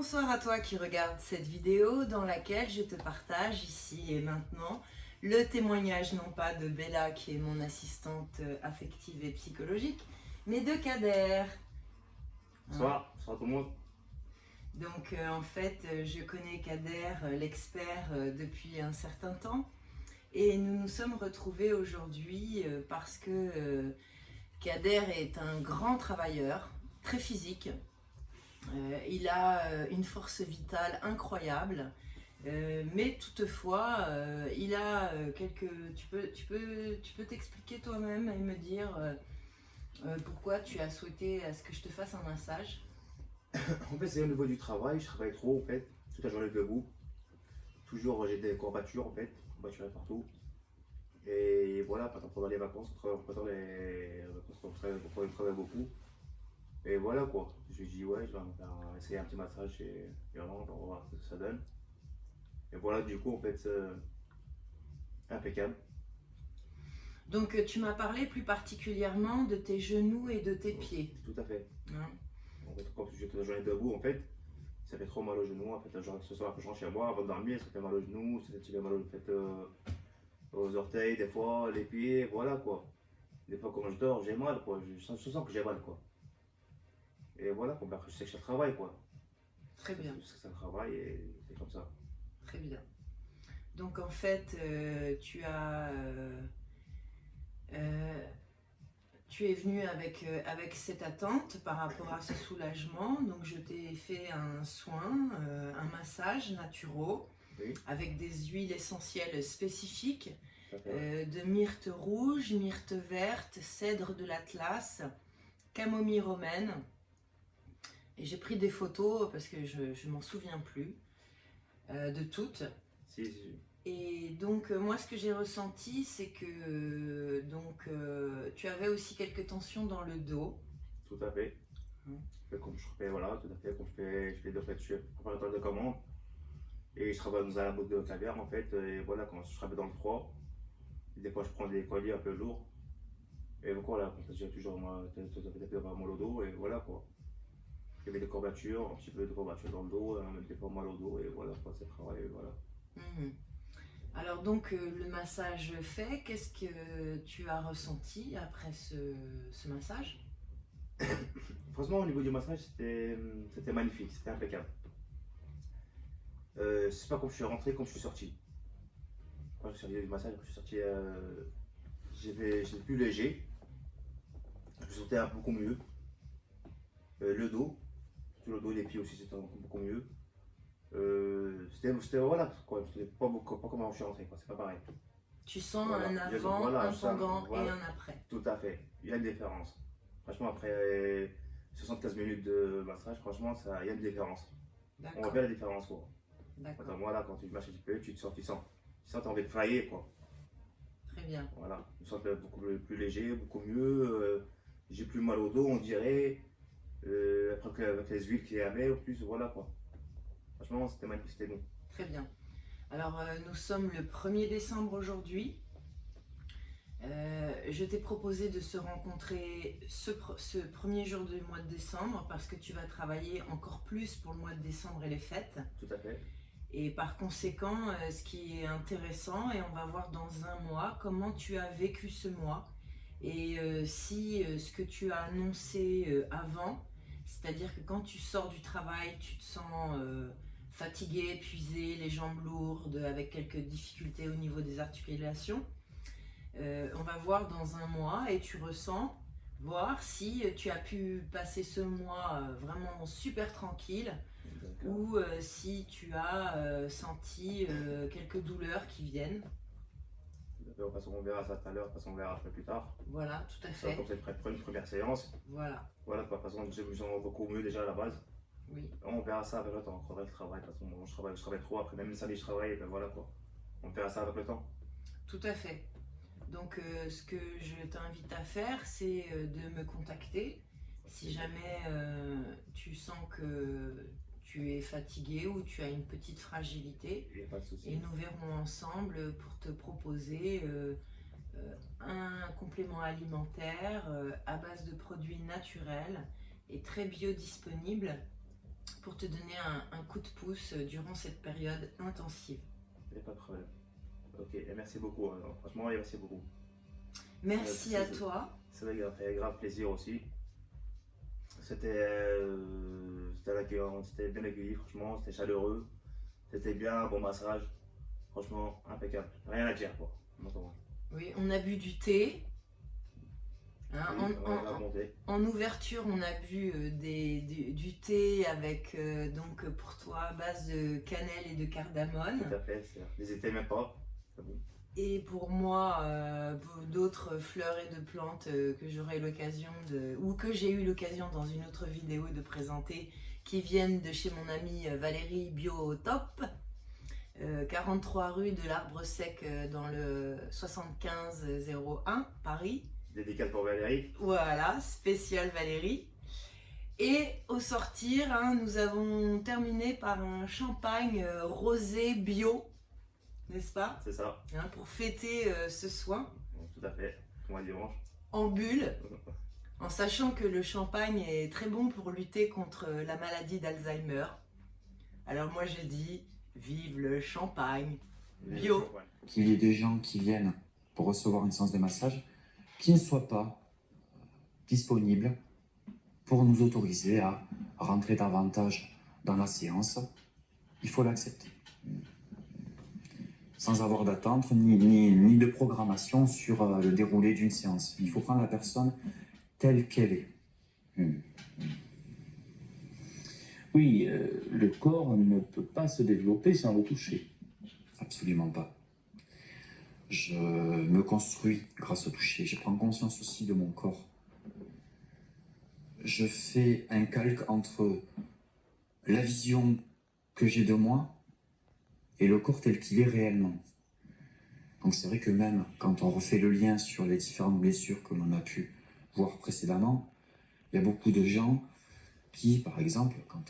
Bonsoir à toi qui regarde cette vidéo dans laquelle je te partage ici et maintenant le témoignage non pas de Bella qui est mon assistante affective et psychologique, mais de Kader. Bonsoir, bonsoir tout le monde. Donc en fait je connais Kader, l'expert, depuis un certain temps et nous nous sommes retrouvés aujourd'hui parce que Kader est un grand travailleur, très physique. Il a une force vitale incroyable, mais toutefois, il a quelques... Tu peux t'expliquer toi-même et me dire pourquoi tu as souhaité à ce que je te fasse un massage? En fait, c'est au niveau du travail, je travaille trop en fait, toute la journée debout. Toujours j'ai des courbatures en fait, courbatures partout. Et voilà, pendant les vacances, pendant les vacances, on travaille beaucoup. Et voilà quoi, je dis ouais, je vais essayer un petit massage et vraiment, on va voir ce que ça donne. Et voilà, du coup, en fait, impeccable. Donc tu m'as parlé plus particulièrement de tes genoux et de tes pieds. Tout à fait. Hein. En fait, quand je suis toute la journée debout, en fait, ça fait trop mal aux genoux. En fait, genre, ce soir, quand je rentre chez moi, avant de dormir, ça fait mal aux genoux, ça fait mal aux orteils, des fois, les pieds, voilà quoi. Des fois, quand je dors, j'ai mal quoi. Je sens que j'ai mal quoi. Et voilà, quoi. Après, je sais que c'est un travail quoi. Très bien, C'est un travail et c'est comme ça. très bien. Donc en fait, euh, tu es venu avec cette attente par rapport à ce soulagement. Donc je t'ai fait un soin, un massage naturel Oui, avec des huiles essentielles spécifiques, tout à fait. Ouais. de myrte rouge, myrte verte, cèdre de l'Atlas, camomille romaine. Et j'ai pris des photos parce que je ne m'en souviens plus de toutes. Si. Et donc moi ce que j'ai ressenti c'est que tu avais aussi quelques tensions dans le dos. Tout à fait. Hein. Comme je fais, voilà, tout à fait. Comme je fais de fait, je suis préparateur de commande. Et je travaille dans un labo de caviar en fait. Et voilà, quand je travaille dans le froid, des fois je prends des colliers un peu lourds. Et donc voilà, comme ça j'ai toujours mal au dos et voilà quoi. J'avais des courbatures, un petit peu de courbatures dans le dos, des fois mal au dos et voilà quoi, c'est travail, voilà. Mhm. Alors donc le massage fait, qu'est-ce que tu as ressenti après ce massage? Franchement, au niveau du massage, c'était magnifique, c'était impeccable. C'est pas comme je suis rentré, comme je suis sorti. Quand je suis sorti du massage, quand je suis sorti, j'étais plus léger, je me sentais beaucoup mieux. Le dos, surtout le dos, les pieds aussi, c'était beaucoup mieux. C'était voilà, quoi, c'était pas comme quand je suis rentré, quoi, c'est pas pareil. Tu sens Voilà, un avant, voilà, un pendant et voilà, un après. tout à fait, il y a une différence. Franchement, après 75 minutes de massage, franchement, il y a une différence. On voit D'accord, bien la différence, quoi. d'accord, Voilà, quand tu marches un petit peu, tu sens, t'as envie de faillir, quoi. très bien. Voilà, je me sens beaucoup plus léger, beaucoup mieux. J'ai plus mal au dos, on dirait. Après, avec les huiles qu'il y avait, en plus, voilà, quoi. Franchement, c'était magnifique, c'était bon. Très bien. Alors nous sommes le 1er décembre aujourd'hui. Je t'ai proposé de se rencontrer ce premier jour du mois de décembre parce que tu vas travailler encore plus pour le mois de décembre et les fêtes. Tout à fait. Et par conséquent, ce qui est intéressant, et on va voir dans un mois comment tu as vécu ce mois et si ce que tu as annoncé avant, c'est-à-dire que quand tu sors du travail, tu te sens fatigué, épuisé, les jambes lourdes, avec quelques difficultés au niveau des articulations. On va voir dans un mois et tu ressens, voir si tu as pu passer ce mois vraiment super tranquille ou si tu as senti quelques douleurs qui viennent. De toute façon, on verra ça tout à l'heure, de toute façon, on verra après plus tard. Voilà, tout à Ça, fait. comme c'est une première séance. Voilà, Voilà, de toute façon, je me sens beaucoup mieux déjà à la base. oui, On verra ça avec le temps, on travaille le travail. De toute façon, moi, je travaille trop, après même le samedi, je travaille, et ben voilà quoi. On verra ça avec le temps. tout à fait. Donc ce que je t'invite à faire, c'est de me contacter si jamais tu sens que tu es fatigué ou tu as une petite fragilité. Il n'y a pas de Et souci. nous verrons ensemble pour te proposer un complément alimentaire à base de produits naturels et très biodisponibles pour te donner un coup de pouce durant cette période intensive. Il n'y a pas de problème. Ok, et merci beaucoup. Franchement, merci beaucoup. Merci à toi. Ça m'a fait grave plaisir aussi. C'était bien accueilli, franchement, c'était chaleureux. C'était bien, bon massage. Franchement, impeccable. Rien à dire, quoi. Oui, on a bu du thé. Hein, Oui, en ouverture, on a bu du thé avec, donc pour toi, à base de cannelle et de cardamone. Tout à fait, n'hésitez même pas. Et pour moi, d'autres fleurs et de plantes que j'aurai l'occasion ou que j'ai eu l'occasion dans une autre vidéo de présenter, qui viennent de chez mon amie Valérie Biotop, 43 rue de l'Arbre Sec dans le 7501 Paris. Dédicace pour Valérie. Voilà, spécial Valérie. Et au sortir, hein, nous avons terminé par un champagne rosé bio, n'est-ce pas? C'est ça. Hein, pour fêter ce soin. Tout à fait, comme un dimanche. En bulle, en sachant que le champagne est très bon pour lutter contre la maladie d'Alzheimer. Alors moi je dis, vive le champagne bio. Qu'il y ait des gens qui viennent pour recevoir une séance de massage qui ne soient pas disponibles pour nous autoriser à rentrer davantage dans la séance. Il faut l'accepter. Sans avoir d'attente ni de programmation sur le déroulé d'une séance. Il faut prendre la personne telle qu'elle est. Oui, le corps ne peut pas se développer sans le toucher. Absolument pas. Je me construis grâce au toucher. Je prends conscience aussi de mon corps. Je fais un calque entre la vision que j'ai de moi et le corps tel qu'il est réellement. Donc c'est vrai que même quand on refait le lien sur les différentes blessures que l'on a pu voir précédemment, il y a beaucoup de gens qui, par exemple, quand